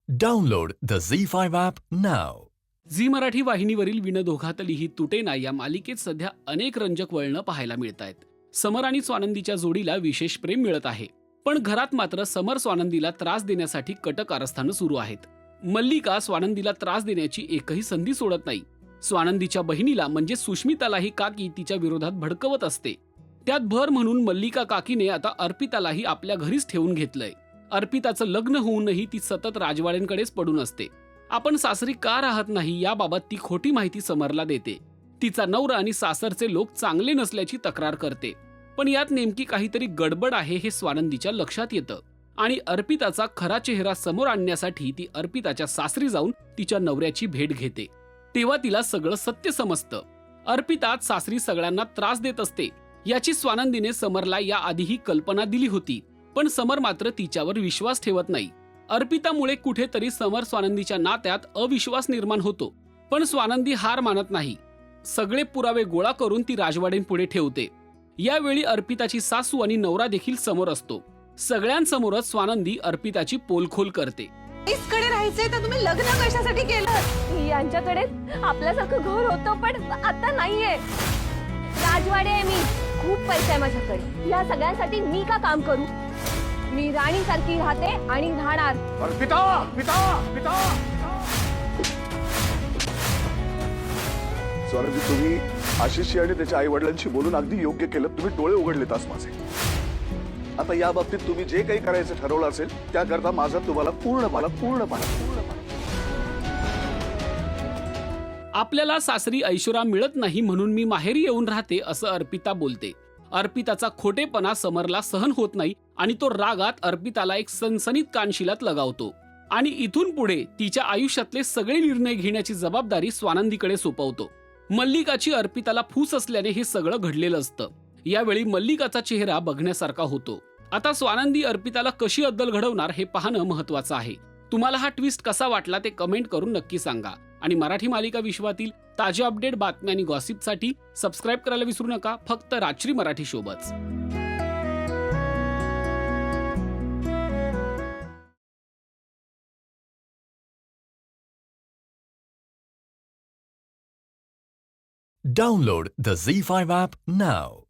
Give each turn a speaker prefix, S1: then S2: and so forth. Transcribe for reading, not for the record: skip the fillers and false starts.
S1: Download the Z5 app now.
S2: Zee Marathi वाहिनीवरील विनोदोघातली ही तुटेना या मालिकेत सध्या अनेक रंजक वळणं पाहायला मिळत आहेत. समर आणि स्वानंदीच्या जोडीला विशेष प्रेम मिळत आहे, पण घरात मात्र समर स्वानंदीला त्रास देण्यासाठी कट कारस्थानं सुरू आहेत. मल्लिका स्वानंदीला त्रास देण्याची एकही संधी सोडत नाही. स्वानंदीच्या बहिणीला म्हणजे सुष्मितालाही काकी तिच्या विरोधात भडकवत असते. त्यात भर म्हणून मल्लिका काकीने आता अर्पितालाही आपल्या घरीच ठेवून घेतलंय. अर्पिताचं लग्न होऊनही ती सतत राजवाड्यांकडेच पडून असते. आपण सासरी का राहत नाही याबाबत ती खोटी माहिती समरला देते. तिचा नवरा आणि सासरचे लोक चांगले नसल्याची तक्रार करते. पण यात नेमकी काहीतरी गडबड आहे हे स्वानंदीच्या लक्षात येतं आणि अर्पिताचा खरा चेहरा समोर आणण्यासाठी ती अर्पिताच्या सासरी जाऊन तिच्या नवऱ्याची भेट घेते. तेव्हा तिला सगळं सत्य समजतं. अर्पिता सासरी सगळ्यांना त्रास देत असते याची स्वानंदीने समरला याआधीही कल्पना दिली होती, पण समर मात्र तिच्यावर विश्वास ठेवत नाही. अर्पितामुळे कुठेतरी समर स्वानंदीच्या नात्यात अविश्वास निर्माण होतो, पण स्वानंदी हार मानत नाही. सगळे पुरावे गोळा करून ती राजवाड्यांपुढे ठेवते. यावेळी अर्पिताची सासू आणि नवरा देखील समोर असतो. सगळ्यांसमोरच स्वानंदी अर्पिताची पोलखोल करते.
S3: इसकडे राहायचंय तर तुम्ही लग्न कशासाठी केलं?
S4: यांच्याकडे आपल्यासारखं घर होतं पण आता नाहीये. राजवाडे आहे मी, खूप पैसा आहे माझ्याकडे. या सगळ्यांसाठी मी का काम करू? मी राणी सारखी राहते आणि राहणार.
S5: स्वानंदी, तुम्ही आशिषशी आणि त्याच्या आई वडिलांशी बोलून अगदी योग्य केलं. तुम्ही डोळे उघडलेत आज माझे. आता या बाबतीत तुम्ही जे काही करायचं ठरवलं असेल त्याकरता माझा तुम्हाला पूर्ण
S2: आपल्याला सासरी ऐशोराम मिळत नाही म्हणून मी माहेरी येऊन राहते असं अर्पिता बोलते. अर्पिताचा खोटेपणा समरला सहन होत नाही आणि तो रागात अर्पिताला एक सनसनीत कानशिलात लगावतो आणि इथून पुढे तिच्या आयुष्यातले सगळे निर्णय घेण्याची जबाबदारी स्वानंदीकडे सोपवतो. मल्लिकाची अर्पिताला फूस असल्याने हे सगळं घडलेलं असतं. यावेळी मल्लिकाचा चेहरा बघण्यासारखा होतो. आता स्वानंदी अर्पिताला कशी अद्दल घडवणार हे पाहणं महत्वाचं आहे. तुम्हाला हा ट्विस्ट कसा वाटला ते कमेंट करून नक्की सांगा आणि मराठी मालिका विश्वातील ताज्या अपडेट, बातम्या आणि गॉसिपसाठी सबस्क्राईब करायला विसरू नका. फक्त राजश्री मराठी सोबत.
S1: Download the Z5 app now.